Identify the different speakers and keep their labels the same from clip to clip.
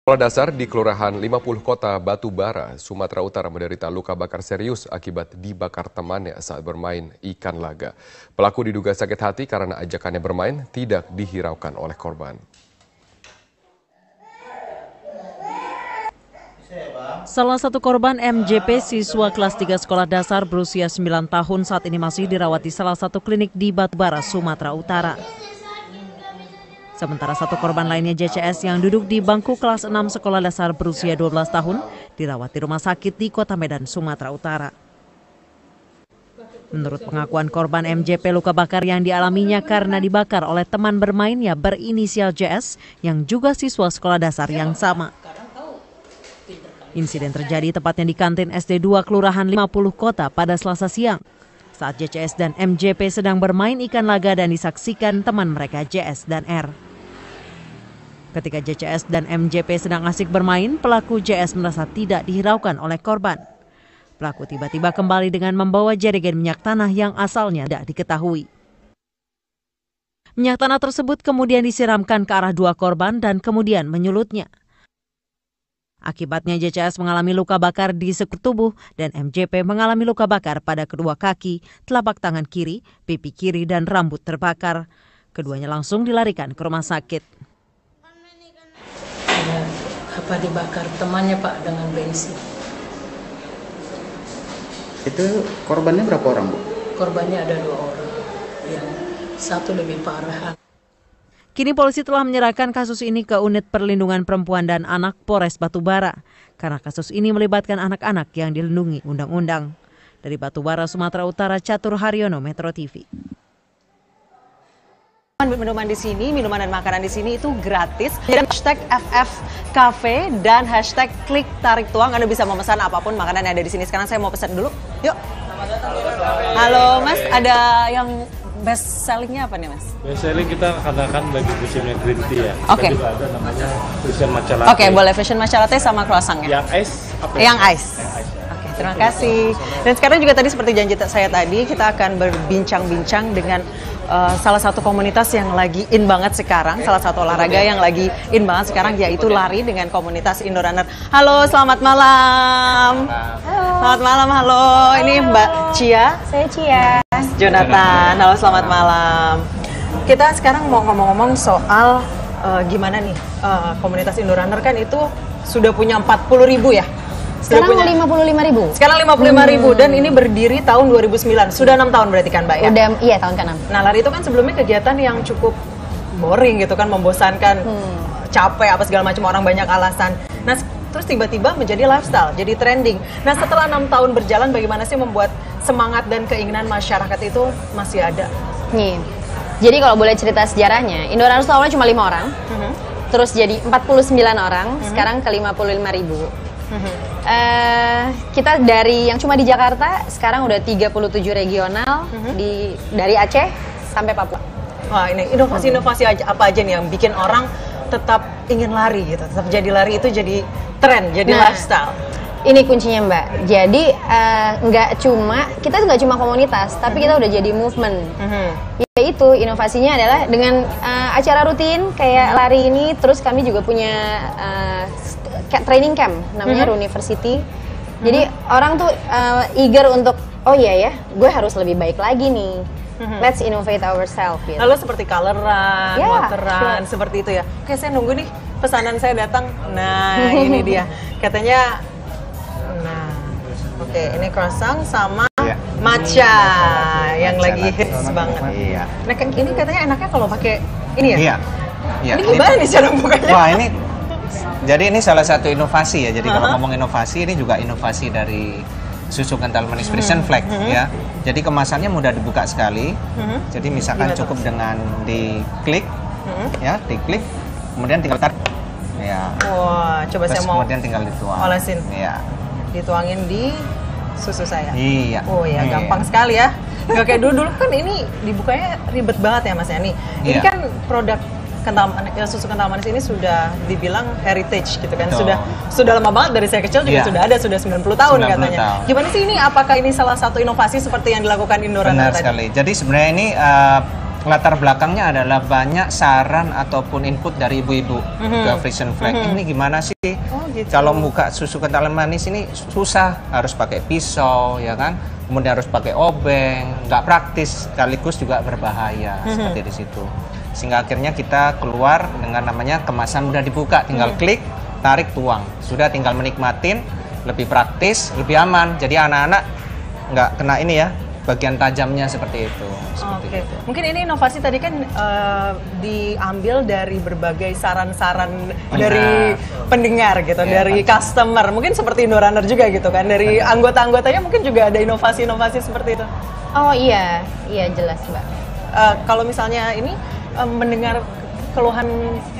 Speaker 1: Sekolah dasar di Kelurahan 50 Kota Batubara, Sumatera Utara menderita luka bakar serius akibat dibakar temannya saat bermain ikan laga. Pelaku diduga sakit hati karena ajakannya bermain tidak dihiraukan oleh korban.
Speaker 2: Salah satu korban MJP, siswa kelas 3 sekolah dasar berusia 9 tahun saat ini masih dirawat di salah satu klinik di Batubara, Sumatera Utara. Sementara satu korban lainnya JCS yang duduk di bangku kelas 6 sekolah dasar berusia 12 tahun dirawat di rumah sakit di Kota Medan, Sumatera Utara. Menurut pengakuan korban MJP, luka bakar yang dialaminya karena dibakar oleh teman bermainnya berinisial JS yang juga siswa sekolah dasar yang sama. Insiden terjadi tepatnya di kantin SD 2 Kelurahan 50 Kota pada Selasa siang saat JCS dan MJP sedang bermain ikan laga dan disaksikan teman mereka JS dan R. Ketika JCS dan MJP sedang asik bermain, pelaku JS merasa tidak dihiraukan oleh korban. Pelaku tiba-tiba kembali dengan membawa jerigen minyak tanah yang asalnya tidak diketahui. Minyak tanah tersebut kemudian disiramkan ke arah dua korban dan kemudian menyulutnya. Akibatnya JCS mengalami luka bakar di sekujur tubuh dan MJP mengalami luka bakar pada kedua kaki, telapak tangan kiri, pipi kiri, dan rambut terbakar. Keduanya langsung dilarikan ke rumah sakit.
Speaker 3: Dibakar temannya Pak dengan bensin.
Speaker 4: Itu korbannya berapa orang, Bu?
Speaker 3: Korbannya ada 2 orang, yang satu lebih parah.
Speaker 2: Kini polisi telah menyerahkan kasus ini ke Unit Perlindungan Perempuan dan Anak Polres Batubara karena kasus ini melibatkan anak-anak yang dilindungi undang-undang. Dari Batubara, Sumatera Utara, Catur Haryono, Metro TV.
Speaker 5: Minuman di sini, minuman dan makanan di sini itu gratis. Dan hashtag FF Cafe dan hashtag klik tarik tuang. Anda bisa memesan apapun makanan yang ada di sini. Sekarang saya mau pesan dulu. Yuk. Halo Mas, ada yang best sellingnya apa nih Mas?
Speaker 6: Best selling kita katakan lagi fusionnya green tea ya.
Speaker 5: Oke.
Speaker 6: Juga ada namanya fusion matcha latte.
Speaker 5: Oke, boleh fusion matcha latte sama croissantnya.
Speaker 6: Yang ice apa?
Speaker 5: Yang ice. Oke, terima kasih. Dan sekarang juga tadi seperti janji saya tadi, kita akan berbincang-bincang dengan salah satu komunitas yang lagi in banget sekarang, salah satu olahraga yang lagi in banget sekarang, yaitu lari dengan komunitas Indorunner. Halo, selamat malam.
Speaker 7: Halo.
Speaker 5: Selamat malam, halo. Ini Mbak Cia.
Speaker 7: Saya Cia.
Speaker 5: Jonathan, halo, selamat malam. Kita sekarang mau ngomong-ngomong soal gimana nih, komunitas Indorunner kan itu sudah punya 40.000 ya?
Speaker 7: Sekarang 55.000.
Speaker 5: Sekarang 55.000 dan ini berdiri tahun 2009. Sudah 6 tahun berarti kan, Mbak ya?
Speaker 7: Udah, iya, tahun ke-6.
Speaker 5: Nah, lari itu kan sebelumnya kegiatan yang cukup boring gitu kan, membosankan, capek apa segala macam, orang banyak alasan. Nah, terus tiba-tiba menjadi lifestyle, jadi trending. Nah, setelah 6 tahun berjalan, bagaimana sih membuat semangat dan keinginan masyarakat itu masih ada?
Speaker 7: Nih. Jadi kalau boleh cerita sejarahnya, Indorunner awalnya cuma 5 orang. Terus jadi 49 orang, sekarang ke 55.000. Kita dari yang cuma di Jakarta sekarang udah 37 regional dari Aceh sampai Papua.
Speaker 5: Wah, ini inovasi-inovasi apa aja nih yang bikin orang tetap ingin lari gitu, tetap jadi lari itu jadi tren, jadi lifestyle.
Speaker 7: Ini kuncinya Mbak. Jadi kita nggak cuma komunitas, tapi kita udah jadi movement. Yaitu inovasinya adalah dengan acara rutin kayak lari ini, terus kami juga punya training camp namanya University. Jadi orang tuh eager untuk oh iya ya, gue harus lebih baik lagi nih. Let's innovate ourselves. Gitu.
Speaker 5: Lalu seperti color run, water run, seperti itu ya. Oke, saya nunggu nih pesanan saya datang. Nah, ini dia. Katanya, nah, oke, ini croissant sama matcha yang lagi hits banget.
Speaker 4: Iya.
Speaker 5: Nah, ini katanya enaknya kalau pakai ini ya?
Speaker 4: Iya.
Speaker 5: Ini gimana nih cara bukanya?
Speaker 4: Wah, jadi ini salah satu inovasi ya. Jadi kalau ngomong inovasi, ini juga inovasi dari susu kental manis Frisian Flag ya. Jadi kemasannya mudah dibuka sekali. Jadi misalkan cukup dengan diklik, ya, diklik, kemudian tinggal tarik. Ya.
Speaker 5: Wah, coba
Speaker 4: terus
Speaker 5: saya mau
Speaker 4: kemudian tinggal dituang.
Speaker 5: olesin.
Speaker 4: Iya.
Speaker 5: Dituangin di susu saya.
Speaker 4: Iya.
Speaker 5: Oh ya, gampang sekali ya. Gak kayak dulu kan ini dibukanya ribet banget ya Mas Yani. Ini kan produk susu kental manis ini sudah dibilang heritage gitu kan. Sudah lama banget, dari saya kecil juga sudah ada, sudah 90 tahun
Speaker 4: 90
Speaker 5: katanya.
Speaker 4: Tahun.
Speaker 5: Gimana sih ini, apakah ini salah satu inovasi seperti yang dilakukan Indorunner tadi?
Speaker 4: Benar sekali. Jadi sebenarnya ini latar belakangnya adalah banyak saran ataupun input dari ibu-ibu ke Frisian Flag. Ini gimana sih?
Speaker 5: Gitu.
Speaker 4: Kalau buka susu kental manis ini susah, harus pakai pisau, ya kan? Kemudian harus pakai obeng, nggak praktis, sekaligus juga berbahaya seperti di situ. Sehingga akhirnya kita keluar dengan namanya kemasan mudah dibuka, tinggal klik, tarik, tuang. Sudah tinggal menikmatin, lebih praktis, lebih aman. Jadi anak-anak nggak kena ini ya, bagian tajamnya seperti itu.
Speaker 5: Oke. Mungkin ini inovasi tadi kan diambil dari berbagai saran-saran dari pendengar gitu, dari customer. Mungkin seperti Indorunner juga gitu kan, dari anggota-anggotanya mungkin juga ada inovasi-inovasi seperti itu.
Speaker 7: Oh iya, iya jelas Mbak.
Speaker 5: Kalau misalnya ini mendengar keluhan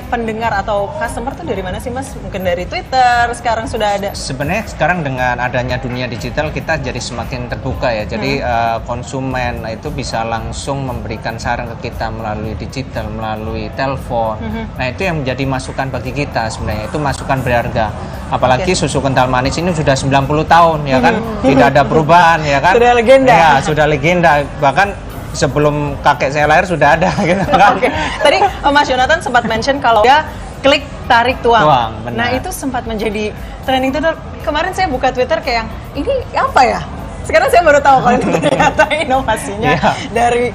Speaker 5: pendengar atau customer tuh dari mana sih Mas? Mungkin dari Twitter, sekarang sudah ada.
Speaker 4: Sebenarnya sekarang dengan adanya dunia digital kita jadi semakin terbuka ya. Jadi konsumen itu bisa langsung memberikan saran ke kita melalui digital, melalui telepon. Nah itu yang menjadi masukan bagi kita sebenarnya. Itu masukan berharga. Apalagi susu kental manis ini sudah 90 tahun ya kan. Tidak ada perubahan ya kan.
Speaker 5: Sudah legenda.
Speaker 4: Ya, sudah legenda. Bahkan sebelum kakek saya lahir sudah ada gitu kan.
Speaker 5: Tadi Mas Jonathan sempat mention kalau dia klik, tarik, tuang.
Speaker 4: Benar.
Speaker 5: Nah itu sempat menjadi trending Twitter. Kemarin saya buka Twitter kayak ini apa ya? Sekarang saya baru tahu kalau ini ternyata inovasinya dari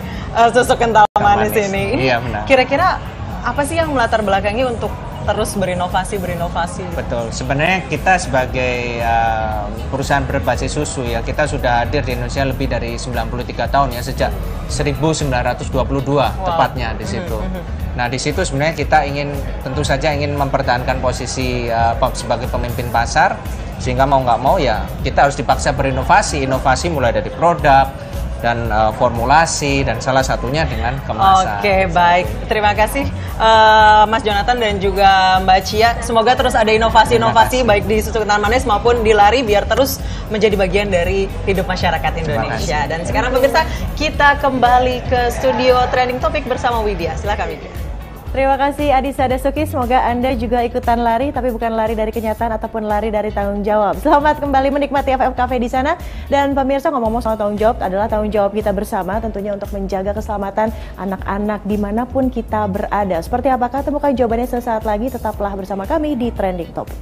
Speaker 5: susu kental manis ini. Ini kira-kira apa sih yang melatar belakangi untuk terus berinovasi?
Speaker 4: Betul. Sebenarnya kita sebagai perusahaan berbasis susu ya, kita sudah hadir di Indonesia lebih dari 93 tahun ya, sejak 1922 tepatnya di situ. Nah di situ sebenarnya kita tentu saja ingin mempertahankan posisi sebagai pemimpin pasar, sehingga mau nggak mau ya kita harus dipaksa berinovasi. Inovasi mulai dari produk dan formulasi, dan salah satunya dengan kemasan.
Speaker 5: Oke, baik. Terima kasih Mas Jonathan dan juga Mbak Cia. Semoga terus ada inovasi-inovasi baik di susu kental manis maupun di lari, biar terus menjadi bagian dari hidup masyarakat Indonesia. Dan sekarang pemirsa, kita kembali ke studio Trending Topic bersama Widya. Silakan Widya.
Speaker 8: Terima kasih Adisa Dasuki, semoga Anda juga ikutan lari, tapi bukan lari dari kenyataan ataupun lari dari tanggung jawab. Selamat kembali menikmati FF Cafe di sana. Dan pemirsa, ngomong-ngomong soal tanggung jawab, adalah tanggung jawab kita bersama tentunya untuk menjaga keselamatan anak-anak dimanapun kita berada. Seperti apakah? Temukan jawabannya sesaat lagi, tetaplah bersama kami di Trending Topic.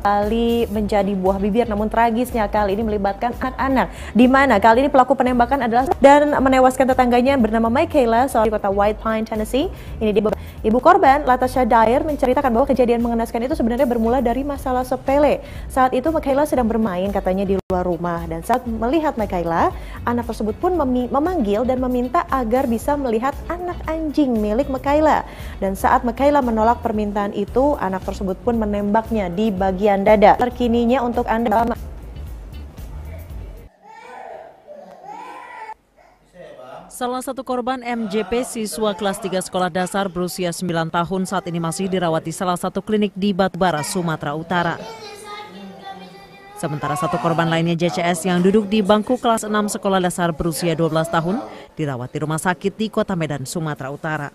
Speaker 8: Kali menjadi buah bibir, namun tragisnya kali ini melibatkan anak-anak. Di mana kali ini pelaku penembakan adalah dan menewaskan tetangganya bernama Michaela, seorang di kota White Pine, Tennessee. Ini di ibu korban, Latasha Dyer, menceritakan bahwa kejadian mengenaskan itu sebenarnya bermula dari masalah sepele. Saat itu Michaela sedang bermain katanya di luar rumah, dan saat melihat Michaela, anak tersebut pun memanggil dan meminta agar bisa melihat anak anjing milik Michaela. Dan saat Michaela menolak permintaan itu, anak tersebut pun menembaknya di bagian dada. Terkininya untuk Anda.
Speaker 2: Salah satu korban MJP, siswa kelas 3 sekolah dasar berusia 9 tahun, saat ini masih dirawat di salah satu klinik di Batubara, Sumatera Utara. Sementara satu korban lainnya, JCS, yang duduk di bangku kelas 6 sekolah dasar berusia 12 tahun, dirawat di rumah sakit di Kota Medan, Sumatera Utara.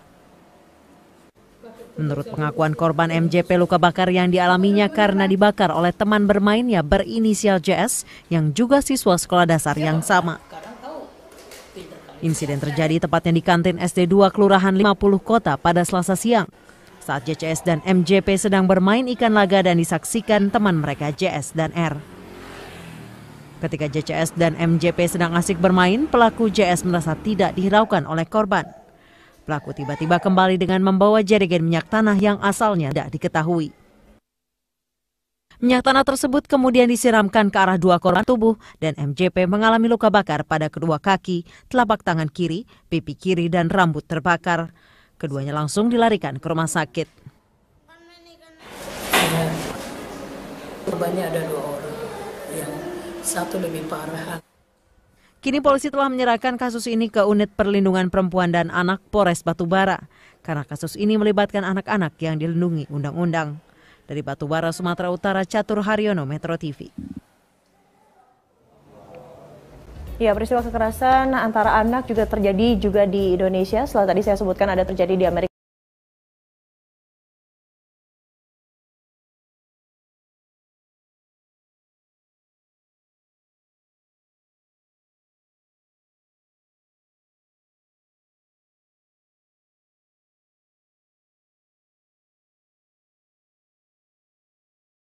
Speaker 2: Menurut pengakuan korban MJP, luka bakar yang dialaminya karena dibakar oleh teman bermainnya berinisial JS yang juga siswa sekolah dasar yang sama. Insiden terjadi tepatnya di kantin SD 2 Kelurahan 50 Kota pada Selasa siang, saat JCS dan MJP sedang bermain ikan laga dan disaksikan teman mereka JS dan R. Ketika JCS dan MJP sedang asik bermain, pelaku JS merasa tidak dihiraukan oleh korban. Pelaku tiba-tiba kembali dengan membawa jerigen minyak tanah yang asalnya tidak diketahui. Minyak tanah tersebut kemudian disiramkan ke arah dua korban tubuh, dan MJP mengalami luka bakar pada kedua kaki, telapak tangan kiri, pipi kiri, dan rambut terbakar. Keduanya langsung dilarikan ke rumah sakit.
Speaker 3: Korbannya ada 2 orang, yang satu lebih parah.
Speaker 2: Kini polisi telah menyerahkan kasus ini ke Unit Perlindungan Perempuan dan Anak Polres Batubara, karena kasus ini melibatkan anak-anak yang dilindungi undang-undang. Dari Batubara, Sumatera Utara, Catur Haryono, Metro TV.
Speaker 8: Ya, peristiwa kekerasan antara anak juga terjadi juga di Indonesia. Setelah tadi saya sebutkan ada terjadi di Amerika